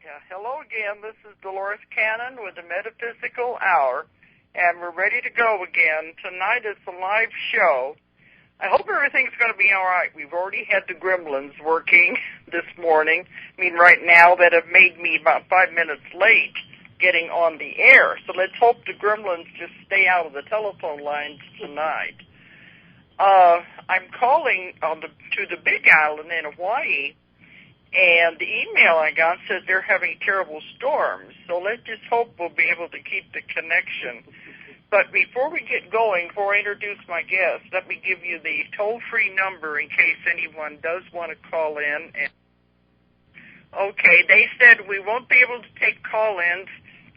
Yeah, hello again. This is Dolores Cannon with the Metaphysical Hour, and we're ready to go again. Tonight is a live show. I hope everything's going to be all right. We've already had the gremlins working this morning. I mean, right now that have made me about 5 minutes late getting on the air. So let's hope the gremlins just stay out of the telephone lines tonight. I'm calling to the Big Island in Hawaii. And the email I got says they're having terrible storms. So let's just hope we'll be able to keep the connection. But before we get going, before I introduce my guest, let me give you the toll-free number in case anyone does want to call in. Okay, they said we won't be able to take call-ins.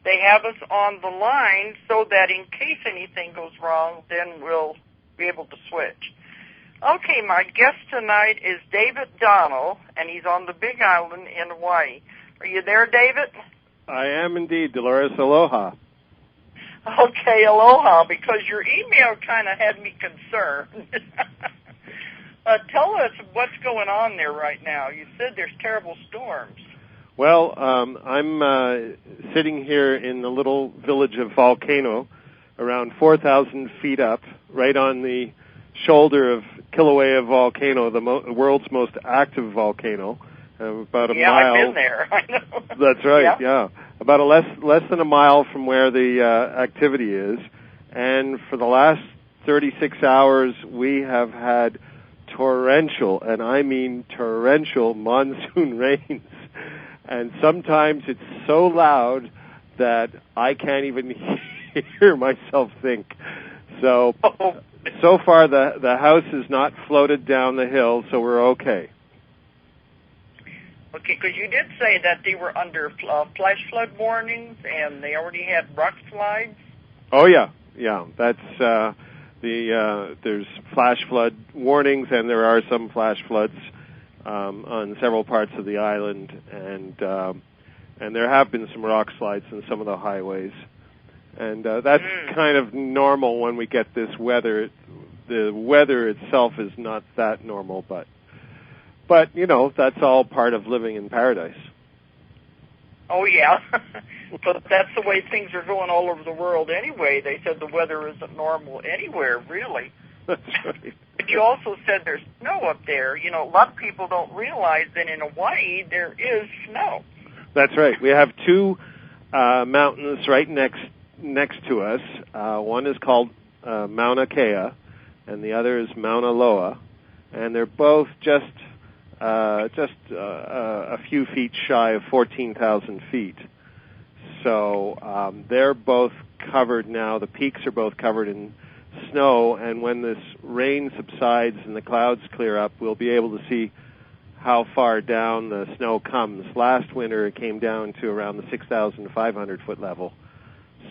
They have us on the line so that in case anything goes wrong, then we'll be able to switch. Okay, my guest tonight is David Donnell, and he's on the Big Island in Hawaii. Are you there, David? I am indeed, Dolores. Aloha. Okay, aloha, because your email kind of had me concerned. Tell us what's going on there right now. You said there's terrible storms. Well, I'm sitting here in the little village of Volcano, around 4,000 feet up, right on the shoulder of Kilauea Volcano, the world's most active volcano. About a mile. Yeah, I've been there. I know. That's right. Yeah. About less than a mile from where the activity is, and for the last 36 hours, we have had torrential, and I mean torrential, monsoon rains, and sometimes it's so loud that I can't even hear myself think. So. So far, the house is not floated down the hill, so we're okay. Okay, because you did say that they were under flash flood warnings, and they already had rock slides. Oh yeah. That's there's flash flood warnings, and there are some flash floods on several parts of the island, and there have been some rock slides in some of the highways. And that's kind of normal when we get this weather. The weather itself is not that normal, but you know, that's all part of living in paradise. Oh yeah, but that's the way things are going all over the world anyway. They said the weather isn't normal anywhere, really. That's right. But you also said there's snow up there. You know, a lot of people don't realize that in Hawaii there is snow. That's right. We have two mountains right next to us. One is called Mauna Kea, and the other is Mauna Loa, and they're both just a few feet shy of 14,000 feet. So they're both covered now. The peaks are both covered in snow, and when this rain subsides and the clouds clear up, we'll be able to see how far down the snow comes. Last winter, it came down to around the 6,500 foot level.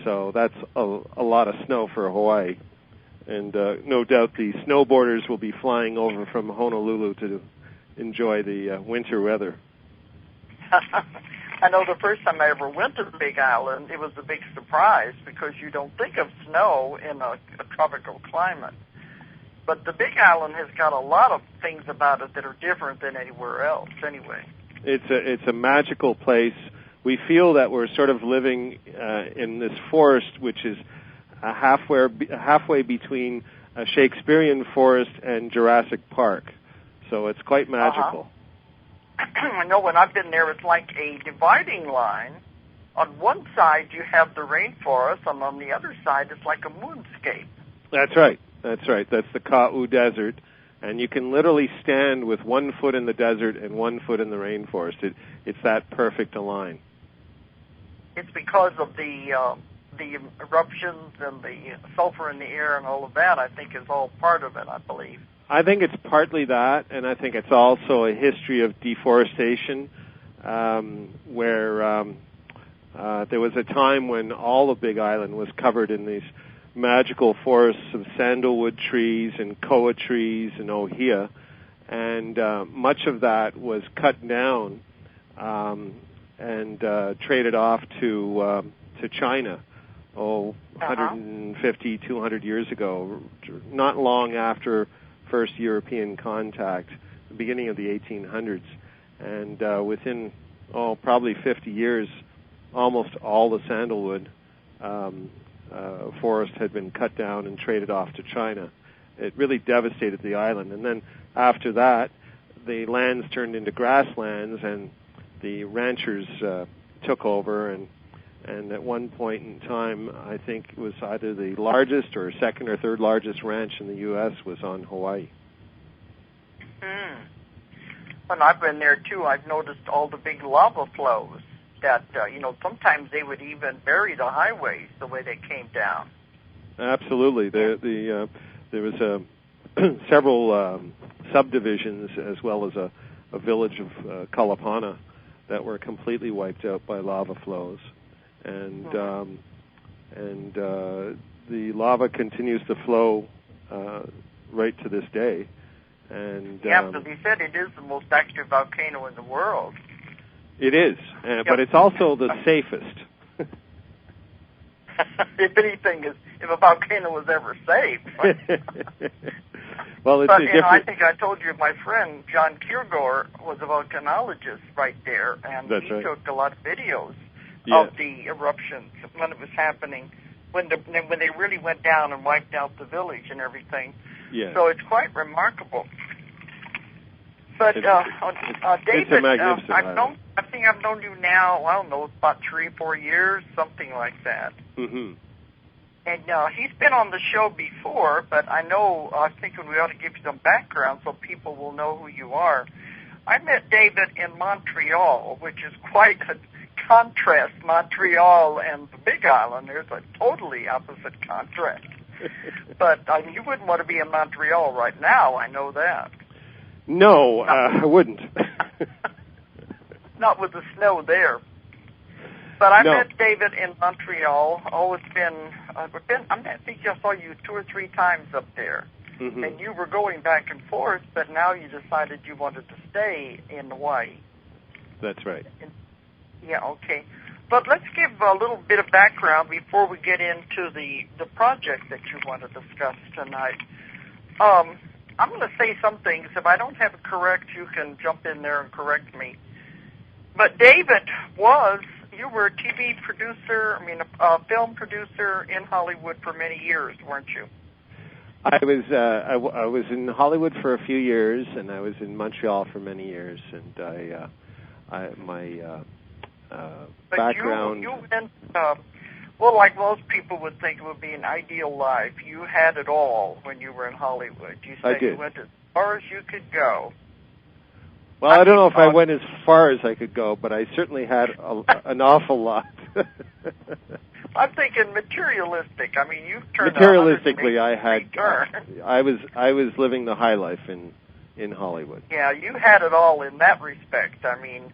So that's a lot of snow for Hawaii. And no doubt the snowboarders will be flying over from Honolulu to enjoy the winter weather. I know the first time I ever went to the Big Island, it was a big surprise because you don't think of snow in a tropical climate. But the Big Island has got a lot of things about it that are different than anywhere else anyway. It's a magical place. We feel that we're sort of living in this forest, which is halfway between a Shakespearean forest and Jurassic Park. So it's quite magical. I know when I've been there, it's like a dividing line. On one side, you have the rainforest, and on the other side, it's like a moonscape. That's right. That's the Ka'u Desert. And you can literally stand with 1 foot in the desert and 1 foot in the rainforest. It's that perfect a line. It's because of the eruptions and the sulfur in the air and all of that, I think, is all part of it, I believe. I think it's partly that, and I think it's also a history of deforestation, where there was a time when all of Big Island was covered in these magical forests of sandalwood trees and koa trees and ohia, and much of that was cut down and traded off to China, 150, 200 years ago, not long after first European contact, the beginning of the 1800s. And within probably 50 years, almost all the sandalwood forest had been cut down and traded off to China. It really devastated the island. And then after that, the lands turned into grasslands, and the ranchers took over. And at one point in time, I think it was either the largest or second or third largest ranch in the U.S. was on Hawaii. When I've been there, too, I've noticed all the big lava flows that, sometimes they would even bury the highways the way they came down. Absolutely. There was several subdivisions as well as a village of Kalapana that were completely wiped out by lava flows. And the lava continues to flow right to this day. And because he said it is the most active volcano in the world. It is, but it's also the safest. If anything, if a volcano was ever safe. Well, it's I think I told you my friend John Kilgore was a volcanologist right there, and he took a lot of videos of the eruptions when it was happening, when they really went down and wiped out the village and everything. Yeah. So it's quite remarkable. But David, I think I've known you now, I don't know, about 3 or 4 years, something like that. Mm-hmm. And he's been on the show before, but I think we ought to give you some background so people will know who you are. I met David in Montreal, which is quite a contrast, Montreal and the Big Island. There's a totally opposite contrast. But you wouldn't want to be in Montreal right now, I know that. No, I wouldn't. Not with the snow there. But I met David in Montreal. I think I saw you 2 or 3 times up there. Mm-hmm. And you were going back and forth, but now you decided you wanted to stay in Hawaii. That's right. Yeah, okay. But let's give a little bit of background before we get into the project that you want to discuss tonight. I'm going to say some things. If I don't have it correct, you can jump in there and correct me. But David you were a TV producer, a film producer in Hollywood for many years, weren't you? I was in Hollywood for a few years, and I was in Montreal for many years, and my background. You went, like most people would think it would be an ideal life. You had it all when you were in Hollywood. You said you went as far as you could go. Well, I don't know if I went as far as I could go, but I certainly had an awful lot. I'm thinking materialistic. You turned materialistically. I was living the high life in Hollywood. Yeah, you had it all in that respect. You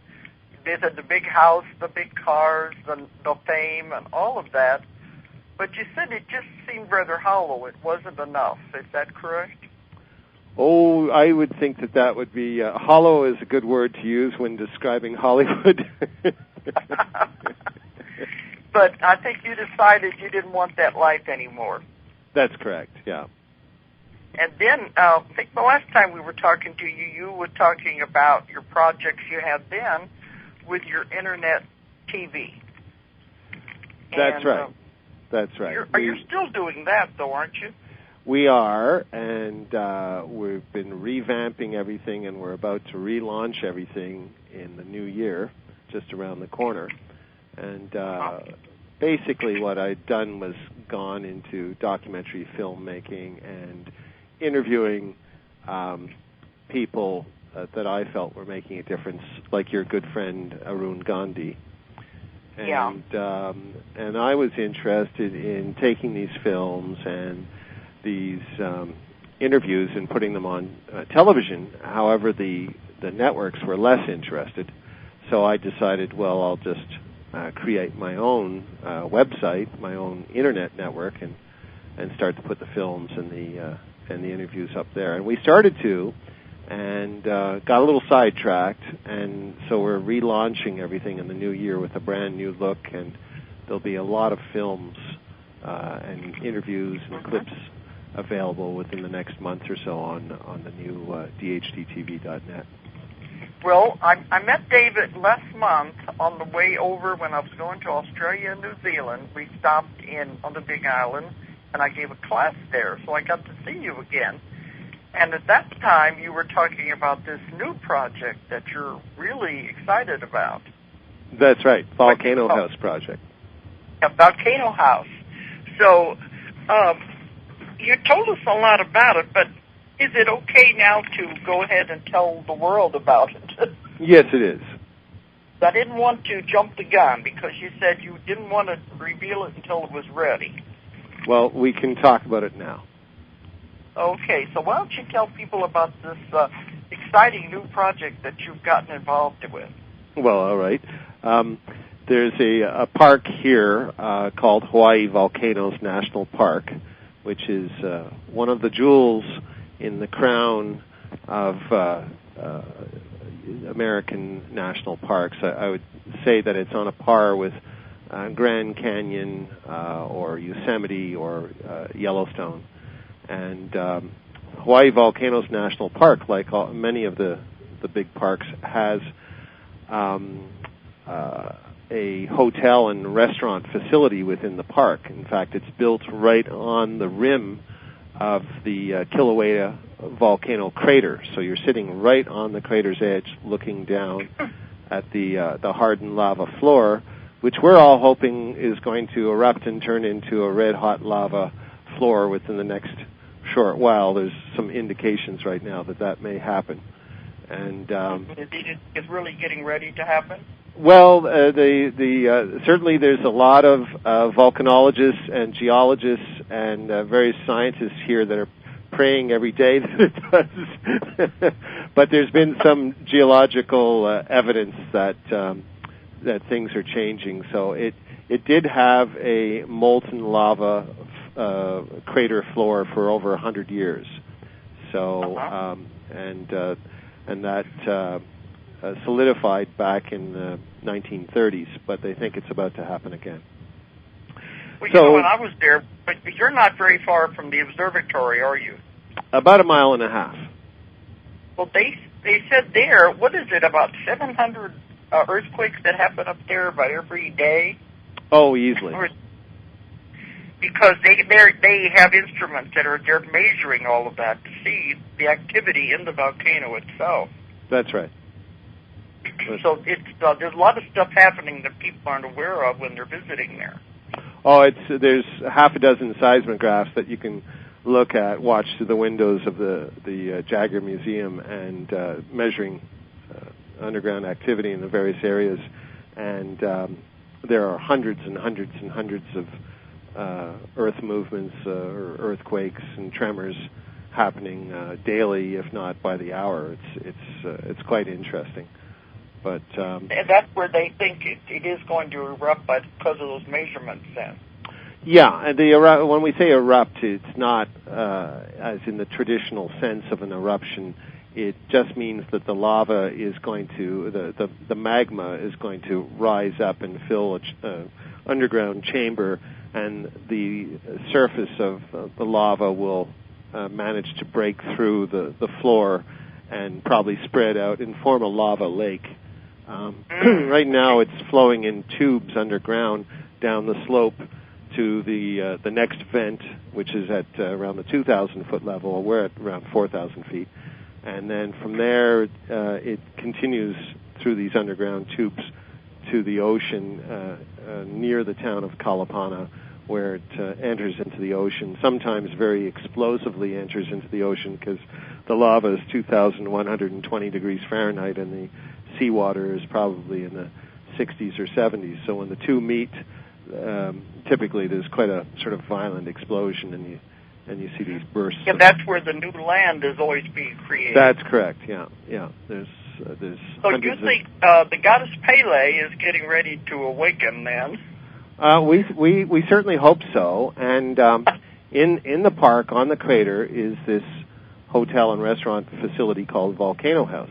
had the big house, the big cars, the fame, and all of that. But you said it just seemed rather hollow. It wasn't enough. Is that correct? Oh, I would think that would be hollow is a good word to use when describing Hollywood. But I think you decided you didn't want that life anymore. That's correct, yeah. And then I think the last time we were talking to you, you were talking about your projects you had then with your internet TV. That's right. That's right. You're still doing that, though, aren't you? We are, and we've been revamping everything, and we're about to relaunch everything in the new year, just around the corner. And basically what I'd done was gone into documentary filmmaking and interviewing people that I felt were making a difference, like your good friend Arun Gandhi. And and I was interested in taking these films and these interviews and putting them on television. However, the networks were less interested. So I decided, well, I'll just create my own website, my own internet network, and start to put the films and the interviews up there. And we started to, and got a little sidetracked, and so we're relaunching everything in the new year with a brand new look, and there'll be a lot of films and interviews and clips available within the next month or so on the new DHDTV.net. Well, I met David last month on the way over when I was going to Australia and New Zealand. We stopped on the Big Island, and I gave a class there, so I got to see you again. And at that time, you were talking about this new project that you're really excited about. That's right, Volcano House Project. A Volcano House. So you told us a lot about it, but is it okay now to go ahead and tell the world about it? Yes, it is. I didn't want to jump the gun because you said you didn't want to reveal it until it was ready. Well, we can talk about it now. Okay, so why don't you tell people about this exciting new project that you've gotten involved with? Well, all right. There's a park here called Hawaii Volcanoes National Park, which is one of the jewels in the crown of American national parks. I would say that it's on a par with Grand Canyon or Yosemite or Yellowstone. And Hawaii Volcanoes National Park, like many of the big parks, has a hotel and restaurant facility within the park. In fact, it's built right on the rim of the Kilauea volcano crater. So you're sitting right on the crater's edge looking down at the hardened lava floor, which we're all hoping is going to erupt and turn into a red-hot lava floor within the next short while. There's some indications right now that may happen. And is really getting ready to happen? Well, certainly there's a lot of volcanologists and geologists and various scientists here that are praying every day that it does. But there's been some geological evidence that things are changing. So it did have a molten lava crater floor for over 100 years. So and that solidified back in the 1930s, but they think it's about to happen again. Well, you know, when I was there, but you're not very far from the observatory, are you? About 1.5 miles. Well, they said there, what is it, about 700 earthquakes that happen up there about every day? Oh, easily. Because they have instruments that are they're measuring all of that to see the activity in the volcano itself. That's right. So it's there's a lot of stuff happening that people aren't aware of when they're visiting there. Oh, there's half a dozen seismographs that you can look at, watch through the windows of the Jagger Museum, and measuring underground activity in the various areas. And there are hundreds and hundreds and hundreds of earth movements or earthquakes and tremors happening daily, if not by the hour. It's quite interesting. But and that's where they think it is going to erupt because of those measurements then. Yeah, and when we say erupt, it's not as in the traditional sense of an eruption. It just means that the lava is going to, the magma is going to rise up and fill an underground chamber, and the surface of the lava will manage to break through the floor and probably spread out and form a lava lake. Right now it's flowing in tubes underground down the slope to the next vent, which is at around the 2,000-foot level. We're at around 4,000 feet. And then from there, it continues through these underground tubes to the ocean near the town of Kalapana, where it enters into the ocean, sometimes very explosively enters into the ocean because the lava is 2,120 degrees Fahrenheit and the seawater is probably in the 60s or 70s. So when the two meet, typically there's quite a sort of violent explosion, and you see these bursts. Yeah, that's where the new land is always being created. That's correct. Yeah. There's. So you think the goddess Pele is getting ready to awaken then? We certainly hope so. And in the park on the crater is this hotel and restaurant facility called Volcano House.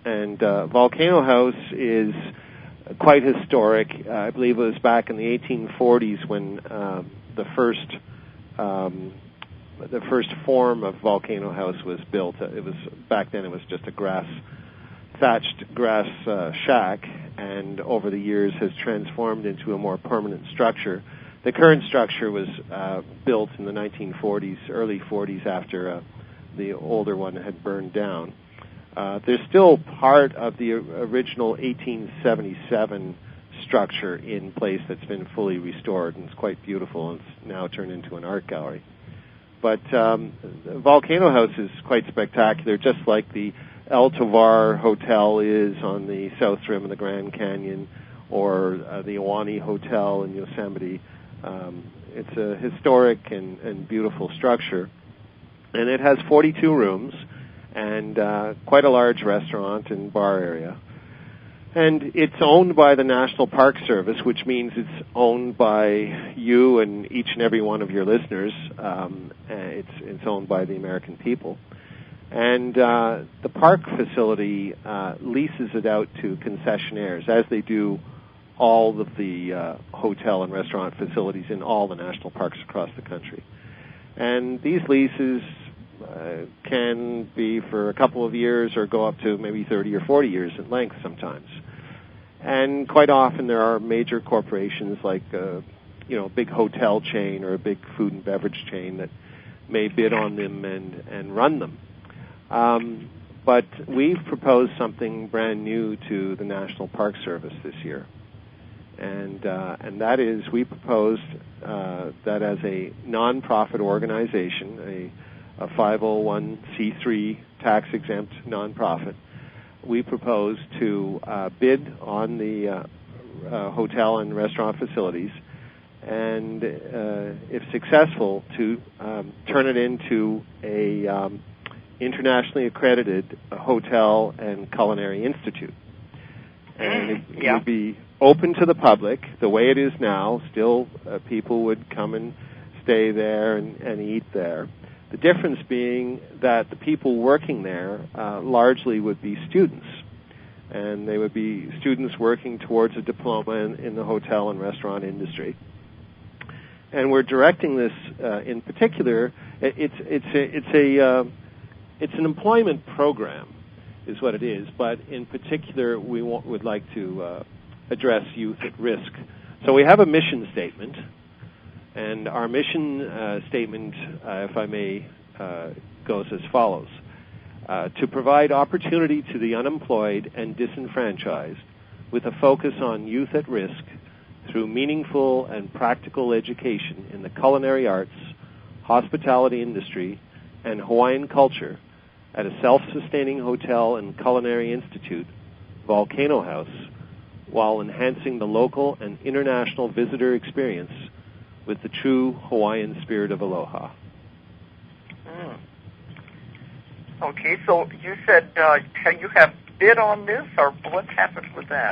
And Volcano House is quite historic. I believe it was back in the 1840s when the first the first form of Volcano House was built. Back then it was just a thatched grass shack, and over the years has transformed into a more permanent structure. The current structure was built in the 1940s, early 40s, after the older one had burned down. There's still part of the original 1877 structure in place that's been fully restored, and it's quite beautiful, and it's now turned into an art gallery. But Volcano House is quite spectacular, just like the El Tovar Hotel is on the south rim of the Grand Canyon, or the Ahwahnee Hotel in Yosemite. It's a historic and beautiful structure, and it has 42 rooms and quite a large restaurant and bar area. And it's owned by the National Park Service, which means it's owned by you and each and every one of your listeners. It's owned by the American people. And the park facility leases it out to concessionaires, as they do all of the hotel and restaurant facilities in all the national parks across the country. And these leases can be for a couple of years or go up to maybe 30 or 40 years in length sometimes. And quite often there are major corporations like a big hotel chain or a big food and beverage chain that may bid on them and run them. But we've proposed something brand new to the National Park Service this year. And that is, we proposed that as a nonprofit organization, a 501c3 tax-exempt nonprofit, we propose to bid on the hotel and restaurant facilities, and if successful, to turn it into a internationally accredited hotel and culinary institute. And it would be open to the public the way it is now. Still, people would come and stay there and eat there. The difference being that the people working there largely would be students, and they would be students working towards a diploma in the hotel and restaurant industry. And we're directing this in particular. It's an employment program, is what it is. But in particular, we would like to address youth at risk. So we have a mission statement. And our mission statement, if I may, goes as follows. To provide opportunity to the unemployed and disenfranchised with a focus on youth at risk through meaningful and practical education in the culinary arts, hospitality industry, and Hawaiian culture at a self-sustaining hotel and culinary institute, Volcano House, while enhancing the local and international visitor experience with the true Hawaiian spirit of aloha. Okay, so you said you have bid on this, or what's happened with that?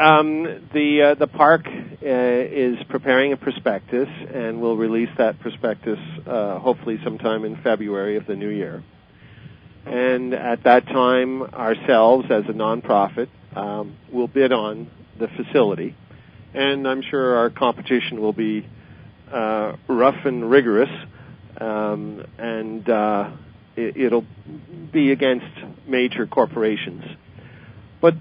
The park is preparing a prospectus, and will release that prospectus hopefully sometime in February of the new year. And at that time, ourselves as a nonprofit will bid on the facility, and I'm sure our competition will be rough and rigorous, and it'll be against major corporations. But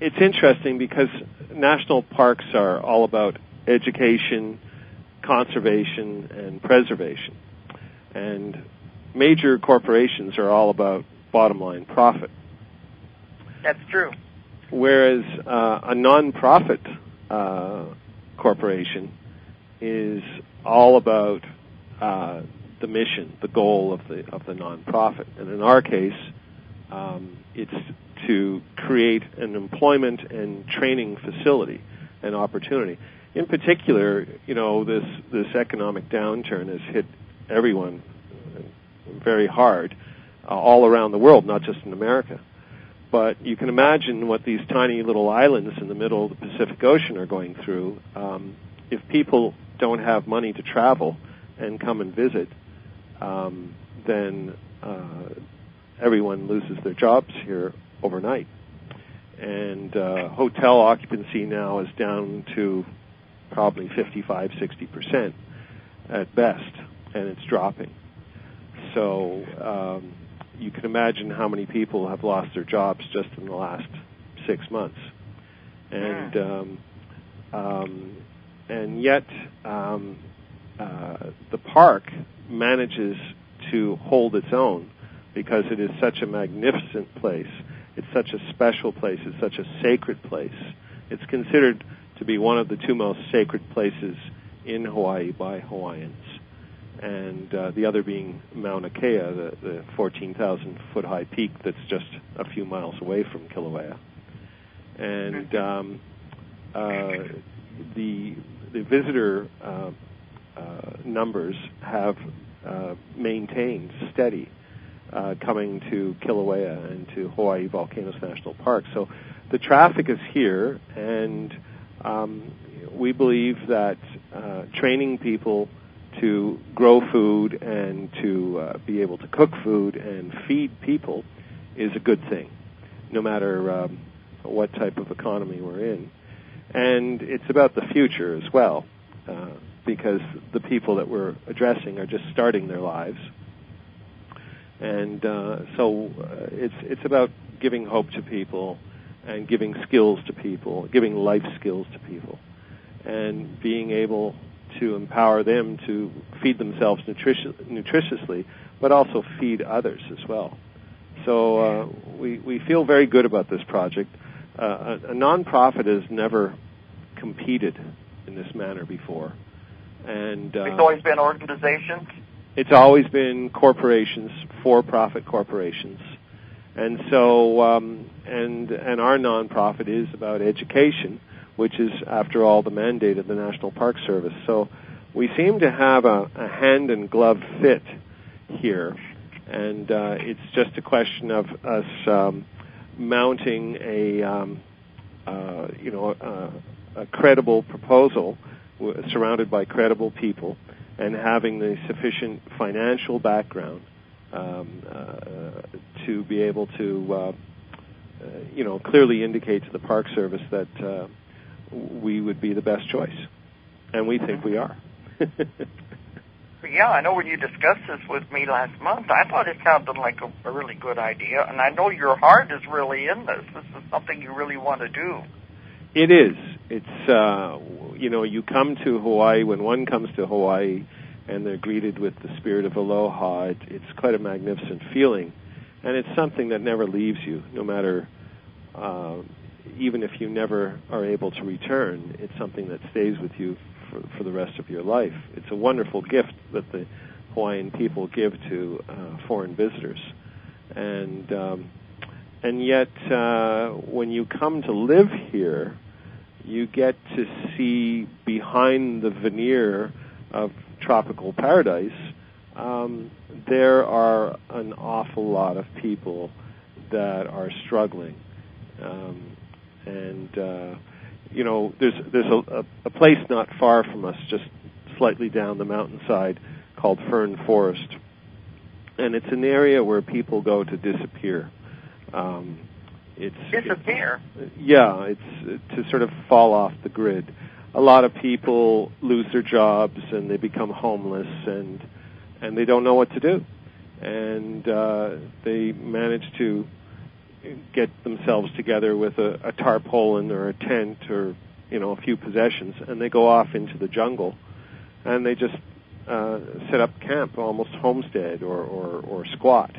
it's interesting because national parks are all about education, conservation, and preservation. And major corporations are all about bottom-line profit. That's true. Whereas a non-profit corporation is all about the mission, the goal of the nonprofit. And in our case, it's to create an employment and training facility and opportunity. In particular, this economic downturn has hit everyone very hard all around the world, not just in America. But you can imagine what these tiny little islands in the middle of the Pacific Ocean are going through. If people don't have money to travel and come and visit, then everyone loses their jobs here overnight. And hotel occupancy now is down to probably 55-60% at best. and it's dropping. So you can imagine how many people have lost their jobs just in the last 6 months. And yet the park manages to hold its own because it is such a magnificent place. It's such a special place. It's such a sacred place. It's considered to be one of the two most sacred places in Hawaii by Hawaiians, and the other being Mauna Kea, the 14,000-foot high peak that's just a few miles away from Kilauea. And the visitor numbers have maintained steady coming to Kilauea and to Hawaii Volcanoes National Park. So the traffic is here, and we believe that training people to grow food and to be able to cook food and feed people is a good thing, no matter what type of economy we're in. And it's about the future as well, because the people that we're addressing are just starting their lives. And so it's about giving hope to people and giving skills to people, giving life skills to people, and being able to empower them to feed themselves nutritiously, but also feed others as well. So we feel very good about this project. A nonprofit has never competed in this manner before. And it's always been organizations? It's always been corporations, for-profit corporations. And so, and our nonprofit is about education, which is, after all, the mandate of the National Park Service. So we seem to have a hand-and-glove fit here, and it's just a question of us mounting a credible proposal surrounded by credible people, and having the sufficient financial background to be able to, clearly indicate to the Park Service that we would be the best choice, and we think we are. Yeah, I know when you discussed this with me last month, I thought it sounded like a really good idea, and I know your heart is really in this. This is something you really want to do. It is. It's, you come to Hawaii, when one comes to Hawaii and they're greeted with the spirit of aloha, it's quite a magnificent feeling. And it's something that never leaves you, no matter, even if you never are able to return, it's something that stays with you for the rest of your life. It's a wonderful gift that the Hawaiian people give to foreign visitors. And yet, when you come to live here, you get to see behind the veneer of tropical paradise. There are an awful lot of people that are struggling, there's a place not far from us, just slightly down the mountainside, called Fern Forest, and it's an area where people go to disappear. Disappear? It's to sort of fall off the grid. A lot of people lose their jobs and they become homeless, and they don't know what to do. And they manage to get themselves together with a tarpaulin or a tent or, a few possessions, and they go off into the jungle, and they just set up camp, almost homestead or squat.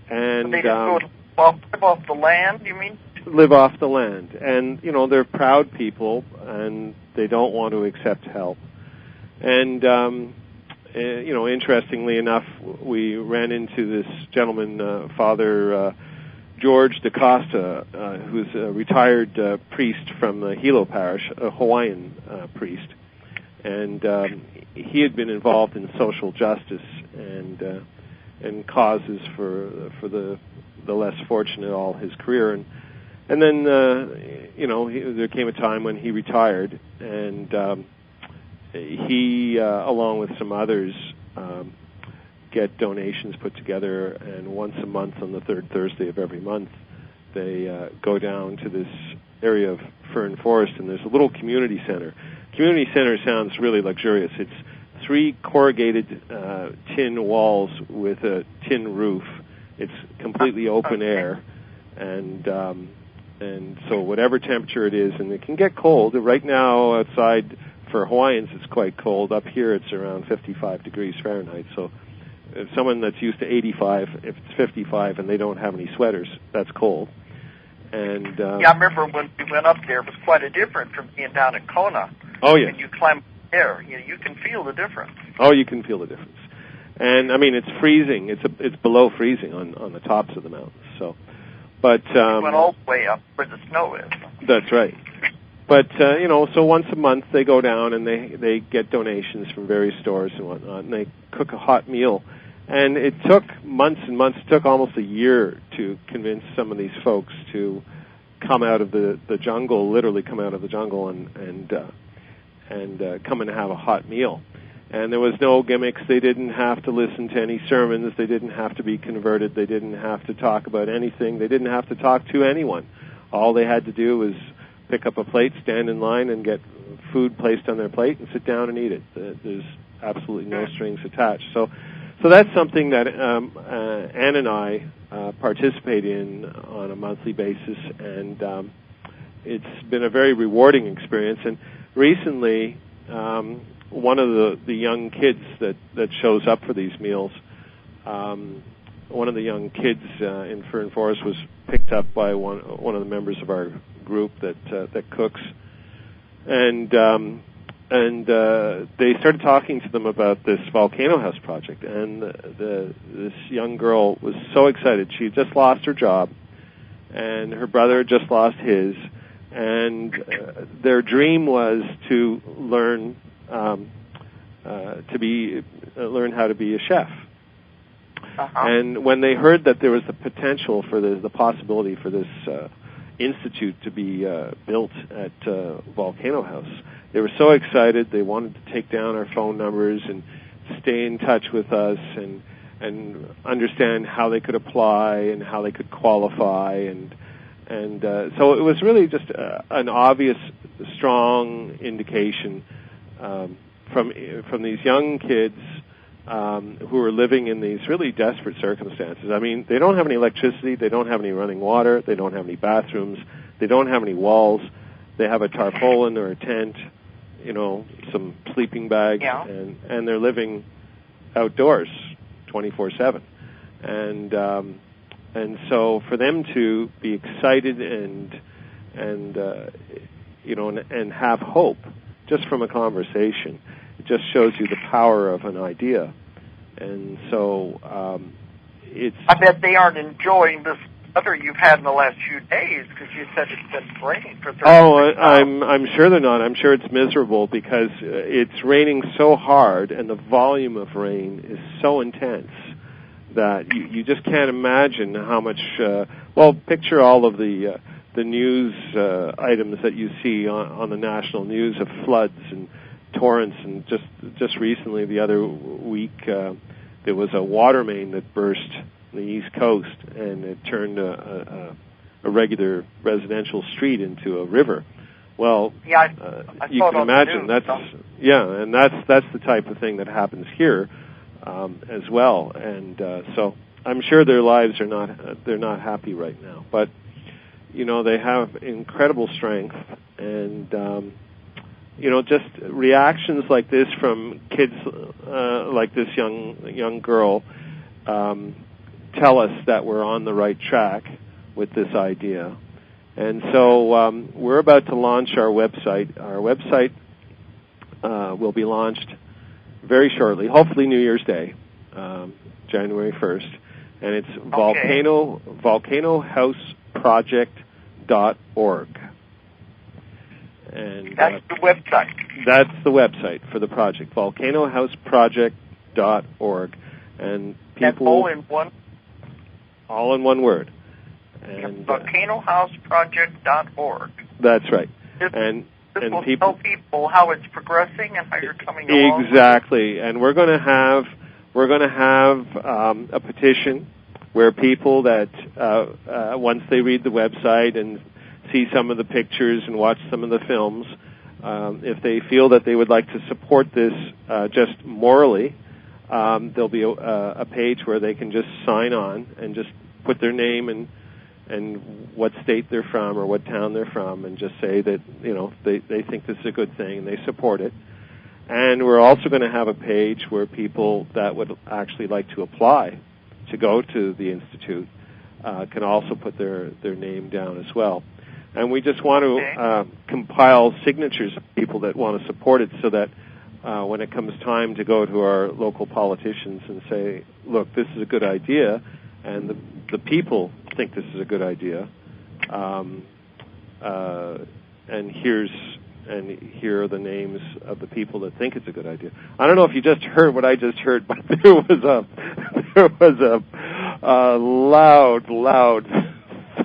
And they just go live off the land, you mean? Live off the land. And, they're proud people, and they don't want to accept help. And, interestingly enough, we ran into this gentleman, Father George DaCosta, who's a retired priest from the Hilo Parish, a Hawaiian priest. And he had been involved in social justice and causes for the less fortunate all his career. And then, there came a time when he retired, and he, along with some others, get donations put together, and once a month on the third Thursday of every month, they go down to this area of Fern Forest, and there's a little community center. Community center sounds really luxurious. It's 3 corrugated tin walls with a tin roof. It's completely open air, and so whatever temperature it is, and it can get cold. Right now outside for Hawaiians it's quite cold. Up here it's around 55 degrees Fahrenheit. So if someone that's used to 85, if it's 55 and they don't have any sweaters, that's cold. And yeah, I remember when we went up there, it was quite a difference from being down at Kona. Oh yeah. When you climb there, you can feel the difference. Oh, you can feel the difference. And I mean, it's freezing. It's below freezing on the tops of the mountains. So, but we went all the way up where the snow is. That's right. But so once a month they go down and they get donations from various stores and whatnot, and they cook a hot meal. And it took months and months. It took almost a year to convince some of these folks to come out of the jungle, literally come out of the jungle and come and have a hot meal. And there was no gimmicks. They didn't have to listen to any sermons. They didn't have to be converted. They didn't have to talk about anything. They didn't have to talk to anyone. All they had to do was pick up a plate, stand in line, and get food placed on their plate and sit down and eat it. There's absolutely no strings attached. So that's something that Ann and I participate in on a monthly basis, and it's been a very rewarding experience. And recently, one of the young kids that shows up for these meals, one of the young kids in Fern Forest was picked up by one of the members of our group that cooks, and they started talking to them about this Volcano House project. And this young girl was so excited. She just lost her job, and her brother had just lost his, and their dream was to learn learn how to be a chef. And when they heard that there was the potential for the possibility for this institute to be built at Volcano House, they were so excited. They wanted to take down our phone numbers and stay in touch with us and understand how they could apply and how they could qualify, and so it was really just an obvious, strong indication from these young kids who are living in these really desperate circumstances. I mean, they don't have any electricity, they don't have any running water, they don't have any bathrooms, they don't have any walls. They have a tarpaulin or a tent, some sleeping bags, and they're living outdoors 24/7. And so for them to be excited and have hope just from a conversation, it just shows you the power of an idea. And so I bet they aren't enjoying this weather you've had in the last few days, because you said it's been raining for 30 days. I'm sure they're not. I'm sure it's miserable because it's raining so hard, and the volume of rain is so intense that you just can't imagine how much. Picture all of the news items that you see on the national news of floods and torrents, and just recently, the other week, there was a water main that burst on the East Coast, and it turned a regular residential street into a river. Well, you can imagine that's the type of thing that happens here as well, and so I'm sure their lives they're not happy right now, but they have incredible strength, and just reactions like this from kids like this young girl tell us that we're on the right track with this idea. And so we're about to launch our website. Our website will be launched very shortly, hopefully New Year's Day, January 1st, and it's volcanohouseproject.org. And that's the website. That's the website for the project, volcanohouseproject.org. And people, all in one? All in one word. And volcanohouseproject.org. That's right. This will tell people how it's progressing and how you're coming along. Exactly. And we're going to have a petition where people that once they read the website and see some of the pictures and watch some of the films, If they feel that they would like to support this just morally, there'll be a page where they can just sign on and just put their name and what state they're from or what town they're from, and just say that they think this is a good thing and they support it. And we're also going to have a page where people that would actually like to apply to go to the Institute can also put their name down as well. And we just want to compile signatures of people that want to support it, so that when it comes time to go to our local politicians and say, look, this is a good idea, and the people think this is a good idea, and here are the names of the people that think it's a good idea. I don't know if you just heard what I just heard, but there was a loud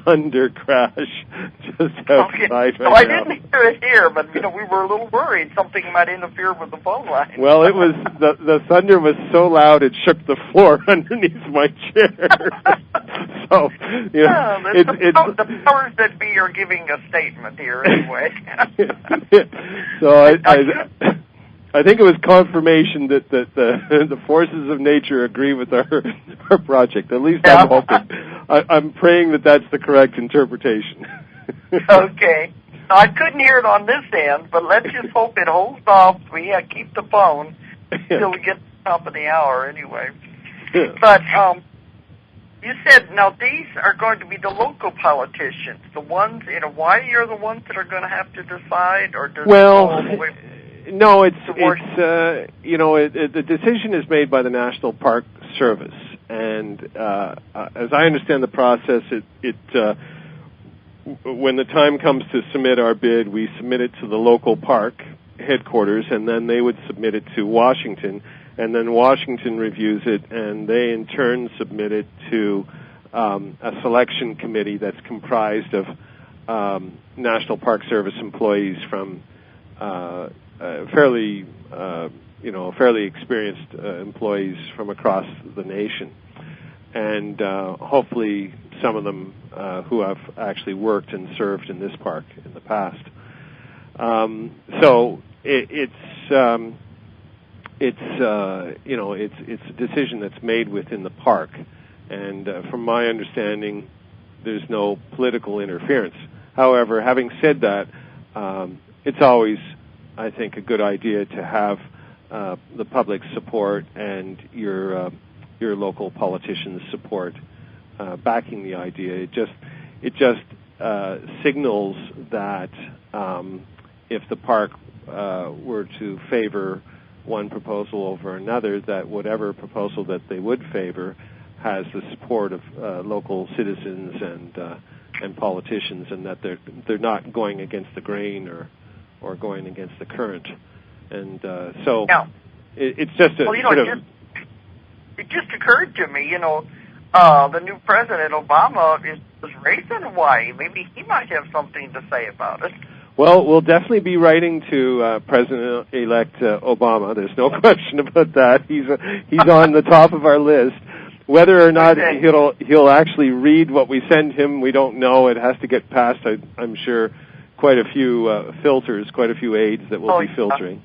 thunder crash just outside right now. I didn't hear it here, but we were a little worried something might interfere with the phone line. Well, it was the thunder was so loud it shook the floor underneath my chair. So the powers that be are giving a statement here anyway. So I think it was confirmation that the forces of nature agree with our project. At least I'm hoping. I'm praying that that's the correct interpretation. Okay. I couldn't hear it on this end, but let's just hope it holds off. We keep the phone till we get to the top of the hour anyway. Yeah. But you said, now these are going to be the local politicians. The ones in Hawaii are the ones that are going to have to decide, or does no, the decision is made by the National Park Service, and as I understand the process, when the time comes to submit our bid, we submit it to the local park headquarters, and then they would submit it to Washington, and then Washington reviews it, and they in turn submit it to a selection committee that's comprised of National Park Service employees from fairly experienced employees from across the nation, and hopefully some of them who have actually worked and served in this park in the past. So it's a decision that's made within the park, and from my understanding, there's no political interference. However, having said that, it's always, I think, a good idea to have the public's support and your local politicians' support backing the idea. It just signals that if the park were to favor one proposal over another, that whatever proposal that they would favor has the support of local citizens and politicians, and that they're not going against the grain or going against the current. And so it's just it just occurred to me, the new President Obama is raised in Hawaii. Maybe he might have something to say about it. Well, we'll definitely be writing to President-elect Obama. There's no question about that. He's on the top of our list. Whether or not he'll actually read what we send him, we don't know. It has to get past, I'm sure, quite a few filters, quite a few aides that will be filtering.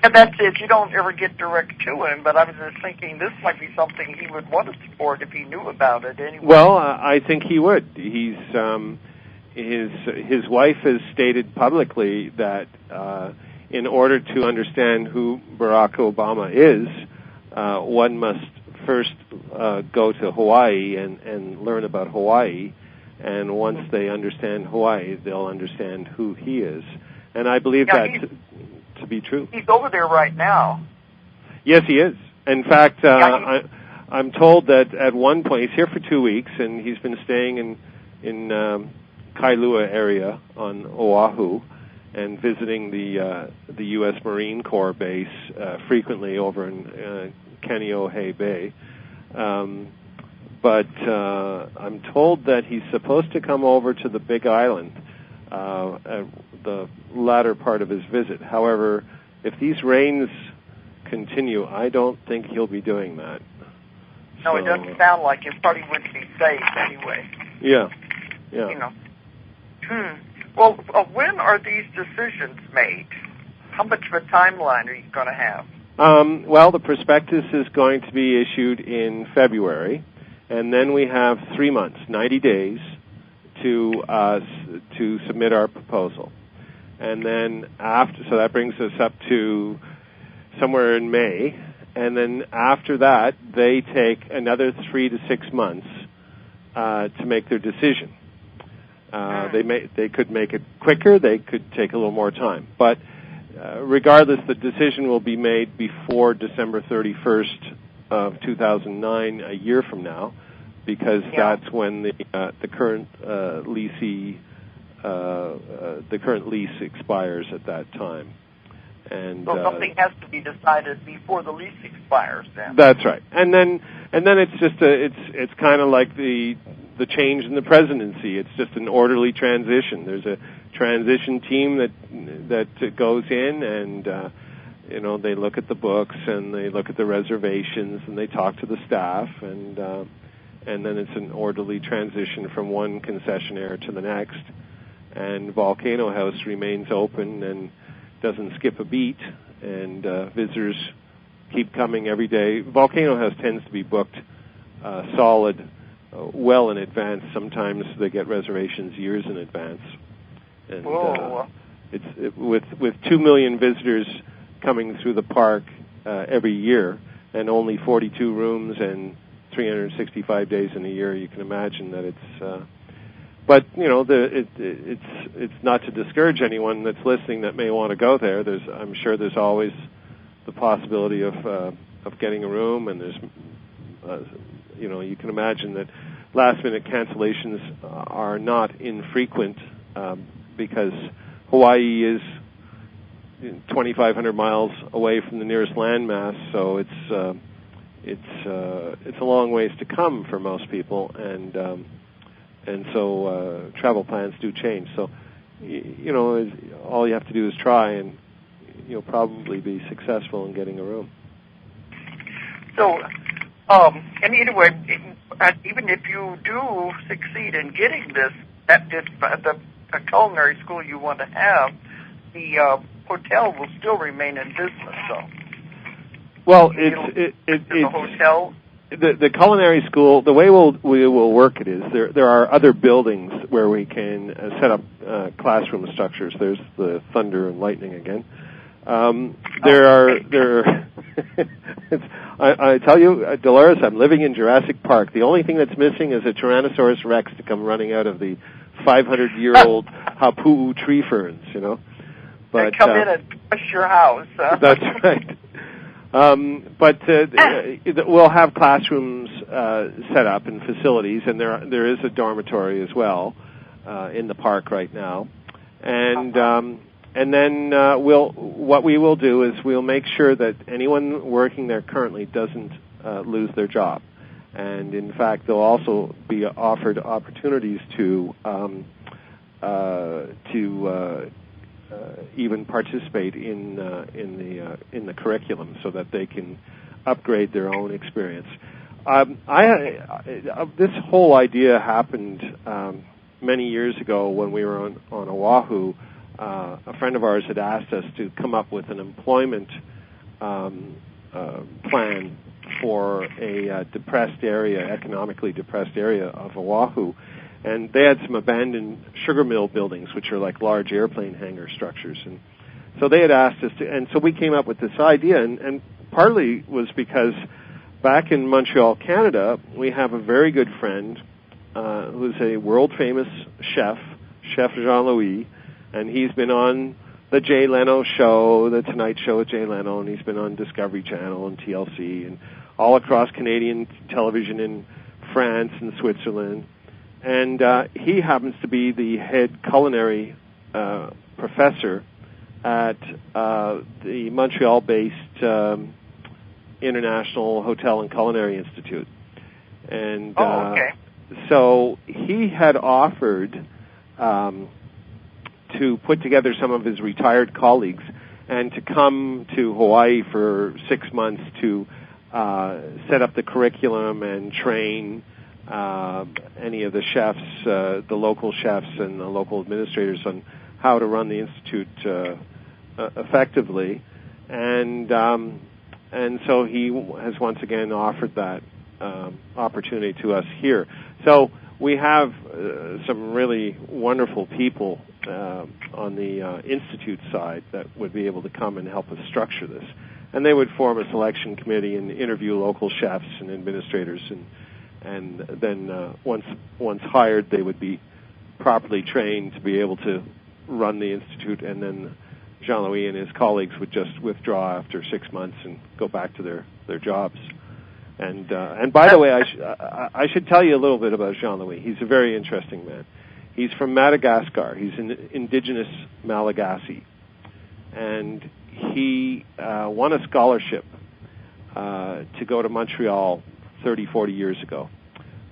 And that's it. You don't ever get direct to him, but I was just thinking this might be something he would want to support if he knew about it anyway. Well, I think he would. His wife has stated publicly that in order to understand who Barack Obama is, one must first go to Hawaii and learn about Hawaii, and once they understand Hawaii, they'll understand who he is. And I believe that to be true. He's over there right now. Yes, he is. In fact, I'm told that at one point, he's here for 2 weeks, and he's been staying in Kailua area on Oahu and visiting the U.S. Marine Corps base frequently over in Kaneohe Bay. But I'm told that he's supposed to come over to the Big Island at the latter part of his visit. However, if these rains continue, I don't think he'll be doing that. No, it doesn't sound like it. Probably wouldn't be safe anyway. Yeah. Well, when are these decisions made? how much of a timeline are you going to have? Well, the prospectus is going to be issued in February, and then we have 3 months, 90 days, to submit our proposal. And then so that brings us up to somewhere in May, and then after that, they take another 3 to 6 months to make their decision. They could make it quicker, they could take a little more time, but regardless, the decision will be made before December 31st of 2009, a year from now, because that's when the current the current lease expires at that time. And so something has to be decided before the lease expires, then. That's right. And then it's just it's kind of like the change in the presidency. It's just an orderly transition. There's a transition team that goes in, and they look at the books and they look at the reservations and they talk to the staff, and then it's an orderly transition from one concessionaire to the next. And Volcano House remains open and doesn't skip a beat, and visitors keep coming every day. Volcano House tends to be booked solid well in advance. Sometimes they get reservations years in advance. And with 2 million visitors coming through the park every year, and only 42 rooms and 365 days in a year, you can imagine that it's. But it's not to discourage anyone that's listening that may want to go there. I'm sure there's always the possibility of getting a room, and there's you can imagine that last-minute cancellations are not infrequent because Hawaii is 2,500 miles away from the nearest landmass, so it's a long ways to come for most people, and so travel plans do change. So all you have to do is try, and you'll probably be successful in getting a room. So, and anyway, even if you do succeed in getting this at the culinary school you want to have, the hotel will still remain in business, though. Well, it's the hotel. The culinary school, the way we will work it is there are other buildings where we can set up classroom structures. There's the thunder and lightning again. I tell you, Dolores, I'm living in Jurassic Park. The only thing that's missing is a Tyrannosaurus Rex to come running out of the 500-year-old Hapu'u tree ferns, But come in and push your house. That's right. But we'll have classrooms set up and facilities, and there is a dormitory as well in the park right now. And then what we will do is we'll make sure that anyone working there currently doesn't lose their job. And in fact, they'll also be offered opportunities to even participate in the curriculum, so that they can upgrade their own experience. This whole idea happened many years ago when we were on Oahu. A friend of ours had asked us to come up with an employment plan for a economically depressed area of Oahu. And they had some abandoned sugar mill buildings, which are like large airplane hangar structures. And so they had asked us to, and so we came up with this idea, and partly was because back in Montreal, Canada, we have a very good friend who's a world-famous chef, Chef Jean-Louis, and he's been on the Jay Leno show, the Tonight Show with Jay Leno, and he's been on Discovery Channel and TLC, and all across Canadian television in France and Switzerland. And he happens to be the head culinary professor at the Montreal-based International Hotel and Culinary Institute. And so he had offered to put together some of his retired colleagues and to come to Hawaii for 6 months to set up the curriculum and train any of the chefs, the local chefs and the local administrators on how to run the institute effectively, and so he has once again offered that opportunity to us here. So we have some really wonderful people on the Institute side that would be able to come and help us structure this. And they would form a selection committee and interview local chefs and administrators, and then once hired, they would be properly trained to be able to run the Institute, and then Jean-Louis and his colleagues would just withdraw after 6 months and go back to their jobs. And by the way, I should tell you a little bit about Jean-Louis. He's a very interesting man. He's from Madagascar. He's an indigenous Malagasy, and he won a scholarship to go to Montreal 30, 40 years ago.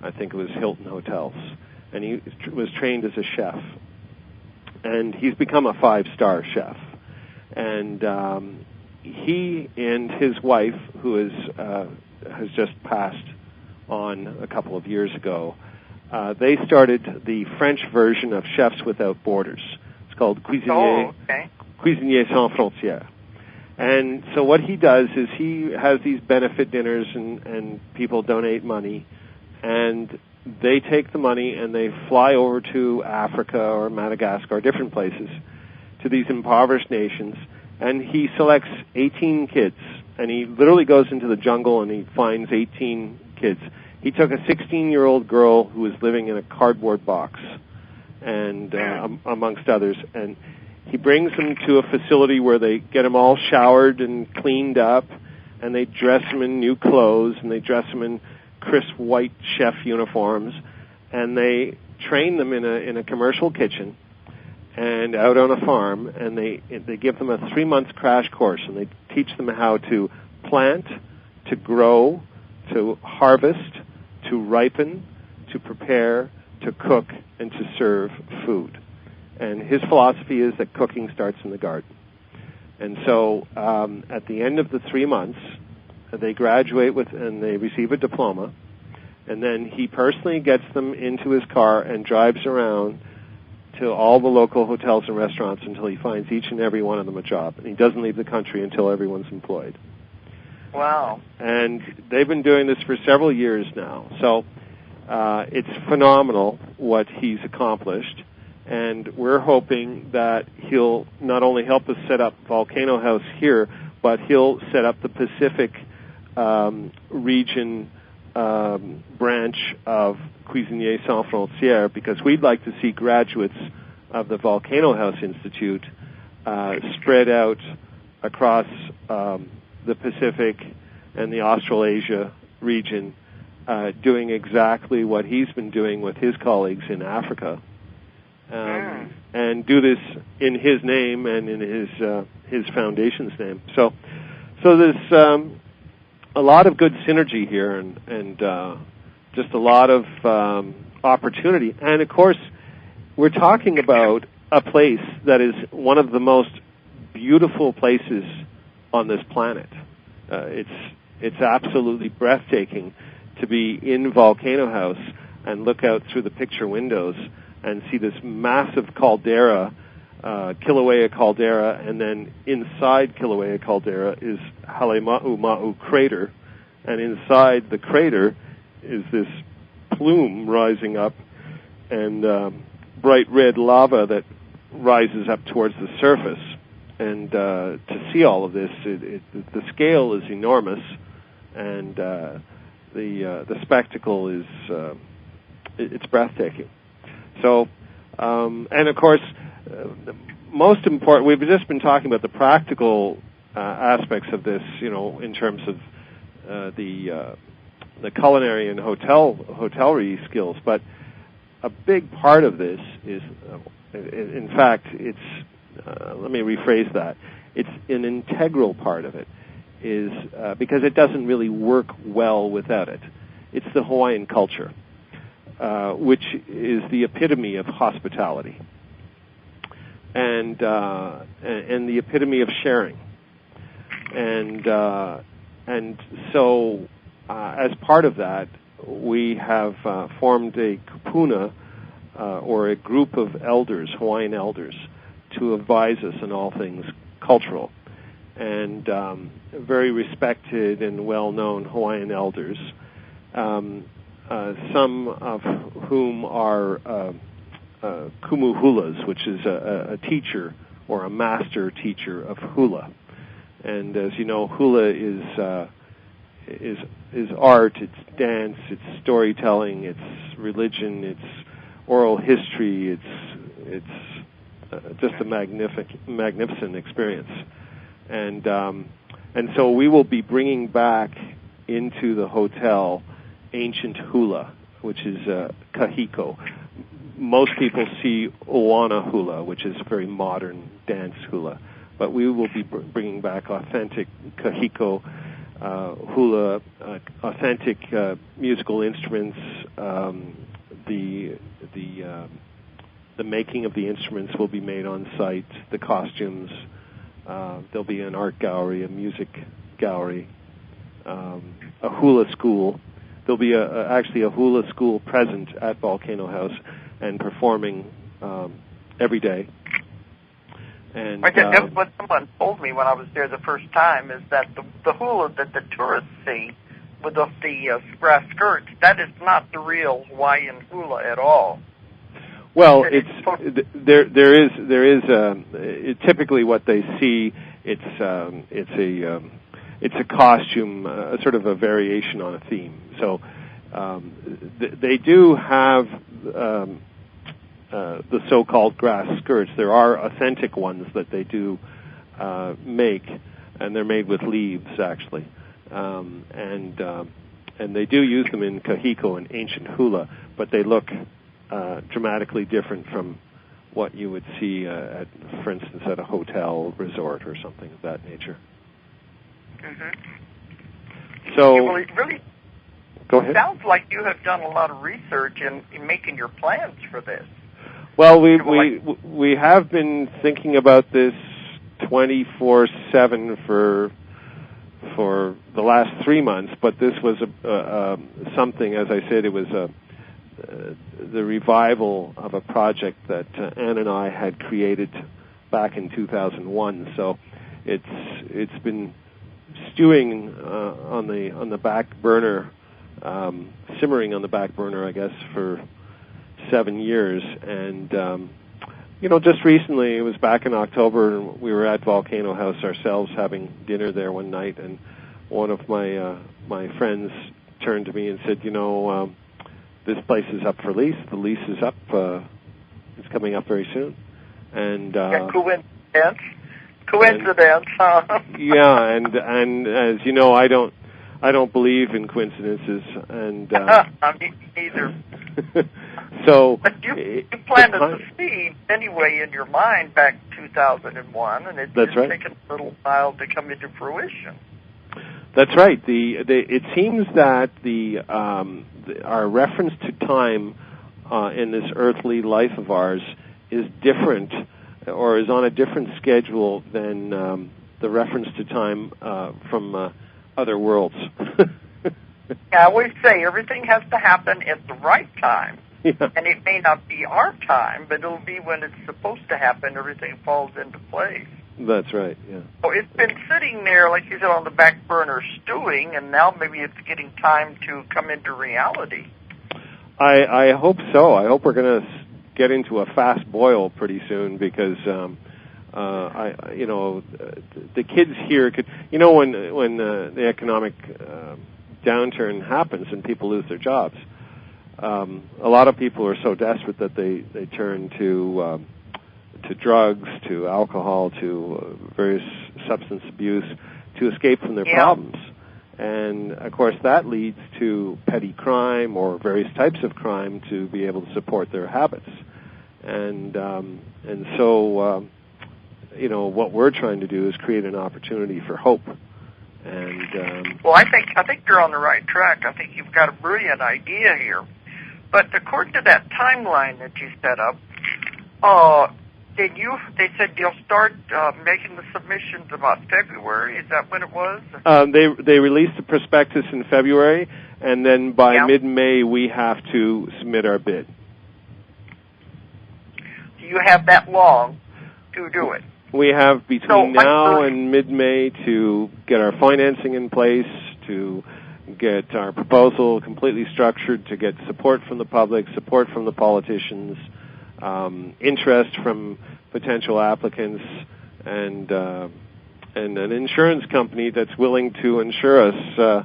I think it was Hilton Hotels, and he was trained as a chef, and he's become a 5-star chef. And he and his wife, who has just passed on a couple of years ago, they started the French version of Chefs Without Borders. It's called Cuisiniers Sans Frontières. And so what he does is he has these benefit dinners, and people donate money, and they take the money and they fly over to Africa or Madagascar, different places, to these impoverished nations, and he selects 18 kids, and he literally goes into the jungle and he finds 18 kids. He took a 16-year-old girl who was living in a cardboard box, and amongst others, and he brings them to a facility where they get them all showered and cleaned up, and they dress them in new clothes, and they dress them in crisp white chef uniforms, and they train them in a commercial kitchen and out on a farm, and they give them a 3-month crash course, and they teach them how to plant, to grow, to harvest, to ripen, to prepare, to cook, and to serve food. And his philosophy is that cooking starts in the garden. And so at the end of the 3 months, they graduate and they receive a diploma, and then he personally gets them into his car and drives around to all the local hotels and restaurants until he finds each and every one of them a job. And he doesn't leave the country until everyone's employed. Wow. And they've been doing this for several years now. So it's phenomenal what he's accomplished. And we're hoping that he'll not only help us set up Volcano House here, but he'll set up the Pacific region branch of Cuisiniers Sans Frontières, because we'd like to see graduates of the Volcano House Institute spread out across the Pacific and the Australasia region, doing exactly what he's been doing with his colleagues in Africa. And do this in his name and in his foundation's name. So there's a lot of good synergy here, and just a lot of opportunity. And of course, we're talking about a place that is one of the most beautiful places on this planet. It's absolutely breathtaking to be in Volcano House and look out through the picture windows and see this massive caldera, Kilauea caldera, and then inside Kilauea caldera is Halema'u crater, and inside the crater is this plume rising up, and bright red lava that rises up towards the surface. And to see all of this, the scale is enormous, and the spectacle is it's breathtaking. So, and of course, most important, we've just been talking about the practical aspects of this, in terms of the culinary and hotelry skills. But a big part of this is, in fact, it's, let me rephrase that, it's an integral part of it, is because it doesn't really work well without it. It's the Hawaiian culture. Which is the epitome of hospitality, and the epitome of sharing, and so as part of that, we have formed a kupuna, or a group of elders, Hawaiian elders, to advise us on all things cultural, and very respected and well-known Hawaiian elders, some of whom are kumu hulas, which is a teacher or a master teacher of hula. And as you know, hula is art, it's dance, it's storytelling, it's religion, it's oral history, it's just a magnificent experience. And so we will be bringing back into the hotel ancient hula, which is kahiko. Most people see Oana hula, which is a very modern dance hula, but we will be bringing back authentic kahiko hula, authentic musical instruments. The making of the instruments will be made on site. The costumes. There'll be an art gallery, a music gallery, a hula school. There'll be actually a hula school present at Volcano House and performing every day. And that's what someone told me when I was there the first time, is that the hula that the tourists see with the grass skirts, that is not the real Hawaiian hula at all. Well, there is typically what they see. It's a costume, sort of a variation on a theme. So they do have the so-called grass skirts. There are authentic ones that they do make, and they're made with leaves actually, and they do use them in kahiko and ancient hula, but they look dramatically different from what you would see for instance, at a hotel resort or something of that nature. Mm-hmm. So, really, go ahead. It sounds like you have done a lot of research in making your plans for this. Well, we have been thinking about this 24/7 for the last 3 months, but this was something, as I said, it was the revival of a project that Ann and I had created back in 2001. So it's been stewing on the back burner, simmering on the back burner, I guess, for 7 years. And just recently, it was back in October, and we were at Volcano House ourselves having dinner there one night, and one of my friends turned to me and said, this place is up for lease. The lease is up. It's coming up very soon. And coincidence, huh? Yeah, and as you know, I don't believe in coincidences, and me neither. So, but you planted the seed anyway in your mind back in 2001, and it's taken a little while to come into fruition. That's right. It seems that our reference to time in this earthly life of ours is different, or is on a different schedule than the reference to time from other worlds. I always say everything has to happen at the right time. Yeah. And it may not be our time, but it'll be when it's supposed to happen, everything falls into place. That's right, yeah. So it's been sitting there, like you said, on the back burner stewing, and now maybe it's getting time to come into reality. I hope so. I hope we're going to get into a fast boil pretty soon, because the kids here could, when the economic downturn happens and people lose their jobs, a lot of people are so desperate that they turn to drugs, to alcohol, to various substance abuse to escape from their problems. And of course that leads to petty crime or various types of crime to be able to support their habits. And so what we're trying to do is create an opportunity for hope. And well, I think you're on the right track. I think you've got a brilliant idea here. But according to that timeline that you set up, they said you'll start making the submissions about February. Is that when it was? They released the prospectus in February, and then by mid-May we have to submit our bid. Do you have that long to do it? We have between now and mid-May to get our financing in place, to get our proposal completely structured, to get support from the public, support from the politicians, interest from potential applicants, and an insurance company that's willing to insure us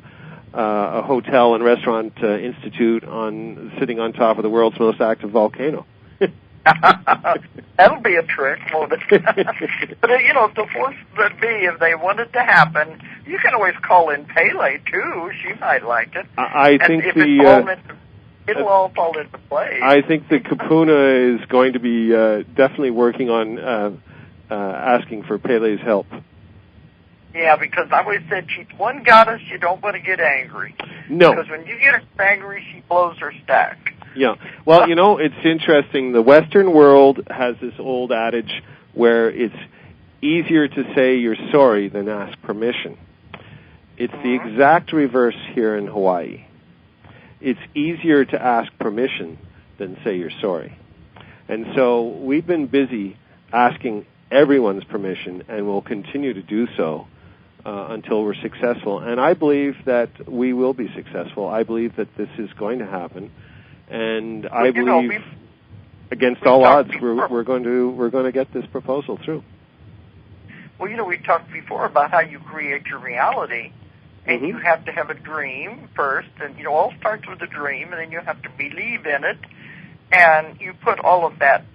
a hotel and restaurant institute sitting on top of the world's most active volcano. That'll be a trick, won't it? But, the force that be, if they want it to happen, you can always call in Pele, too. She might like it. I think it'll all fall into place. I think the Kupuna is going to be definitely working on asking for Pele's help. Yeah, because I always said she's one goddess you don't want to get angry. No. Because when you get her angry, she blows her stack. Yeah. Well, it's interesting. The Western world has this old adage where it's easier to say you're sorry than ask permission. It's the exact reverse here in Hawaii. It's easier to ask permission than say you're sorry. And so we've been busy asking everyone's permission, and we'll continue to do so until we're successful. And I believe that we will be successful. I believe that this is going to happen. And I believe, against all odds, we're going to get this proposal through. Well, we talked before about how you create your reality, and you have to have a dream first, and all starts with a dream, and then you have to believe in it, and you put all of that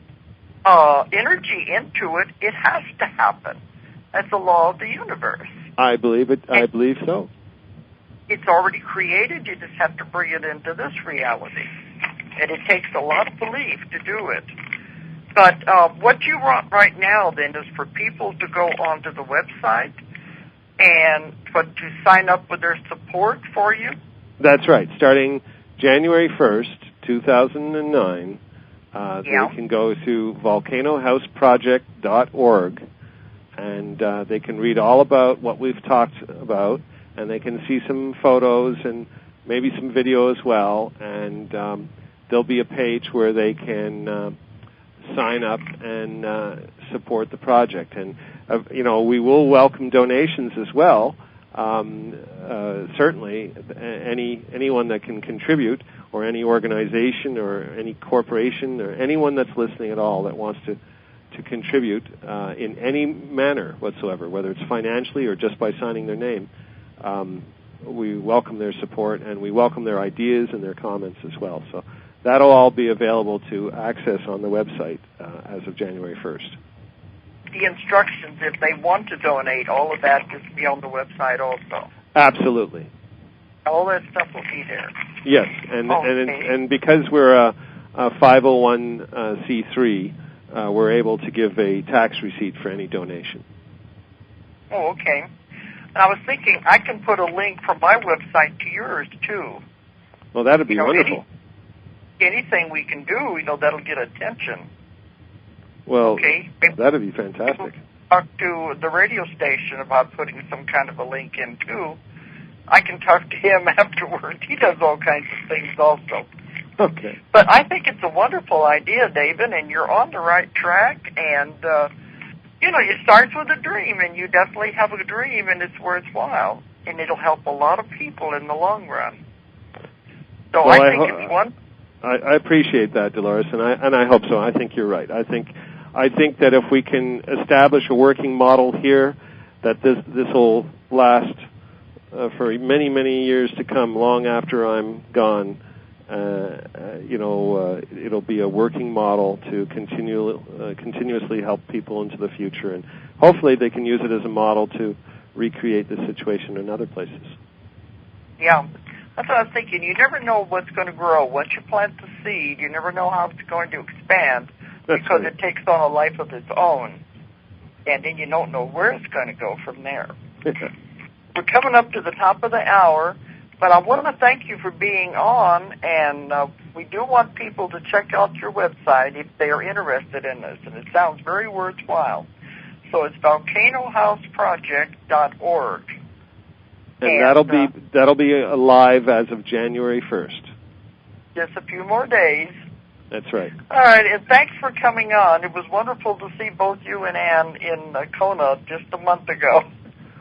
energy into it. It has to happen. That's the law of the universe. I believe it. I believe so. It's already created. You just have to bring it into this reality. And it takes a lot of belief to do it. But what you want right now, then, is for people to go onto the website and to sign up with their support for you? That's right. Starting January 1st, 2009, they can go to volcanohouseproject.org, and they can read all about what we've talked about, and they can see some photos and maybe some video as well, and there'll be a page where they can sign up and support the project. And, we will welcome donations as well. Certainly, anyone that can contribute, or any organization or any corporation or anyone that's listening at all that wants to contribute in any manner whatsoever, whether it's financially or just by signing their name, we welcome their support, and we welcome their ideas and their comments as well. So that'll all be available to access on the website as of January 1st. The instructions, if they want to donate, all of that just be on the website also. Absolutely. All that stuff will be there. Yes, and because we're a 501c3, we're able to give a tax receipt for any donation. Oh, okay. And I was thinking I can put a link from my website to yours, too. Well, that'd be wonderful. Anything we can do, that'll get attention. Well, that'd be fantastic. Talk to the radio station about putting some kind of a link in, too. I can talk to him afterwards. He does all kinds of things also. Okay. But I think it's a wonderful idea, David, and you're on the right track. And, it starts with a dream, and you definitely have a dream, and it's worthwhile. And it'll help a lot of people in the long run. So I think it's one. I appreciate that, Dolores, and I hope so. I think you're right. I think that if we can establish a working model here, that this will last for many, many years to come, long after I'm gone. It'll be a working model to continuously help people into the future, and hopefully they can use it as a model to recreate the situation in other places. Yeah, that's what I was thinking. You never know what's going to grow. Once you plant the seed, you never know how it's going to expand, because it takes on a life of its own, and then you don't know where it's going to go from there. We're coming up to the top of the hour, but I want to thank you for being on, and we do want people to check out your website if they are interested in this, and it sounds very worthwhile. So it's volcanohouseproject.org. And that'll be live as of January 1st. Just a few more days. That's right. All right, and thanks for coming on. It was wonderful to see both you and Ann in Kona just a month ago.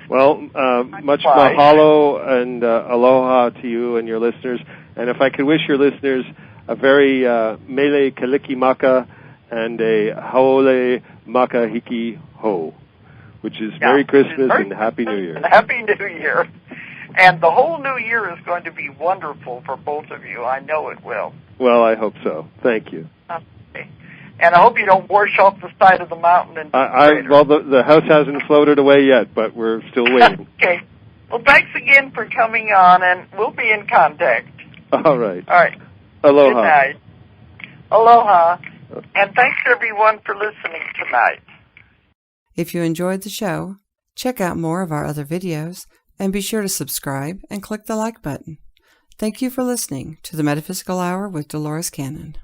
Well, much mahalo and aloha to you and your listeners. And if I could wish your listeners a very mele kalikimaka and a haole makahiki ho, which is Merry Christmas and Happy New Year. And Happy New Year. And the whole new year is going to be wonderful for both of you. I know it will. Well, I hope so. Thank you. Okay. And I hope you don't wash off the side of the mountain. Well, the house hasn't floated away yet, but we're still waiting. Okay. Well, thanks again for coming on, and we'll be in contact. All right. All right. Aloha. Good night. Aloha. And thanks, everyone, for listening tonight. If you enjoyed the show, check out more of our other videos, and be sure to subscribe and click the like button. Thank you for listening to the Metaphysical Hour with Dolores Cannon.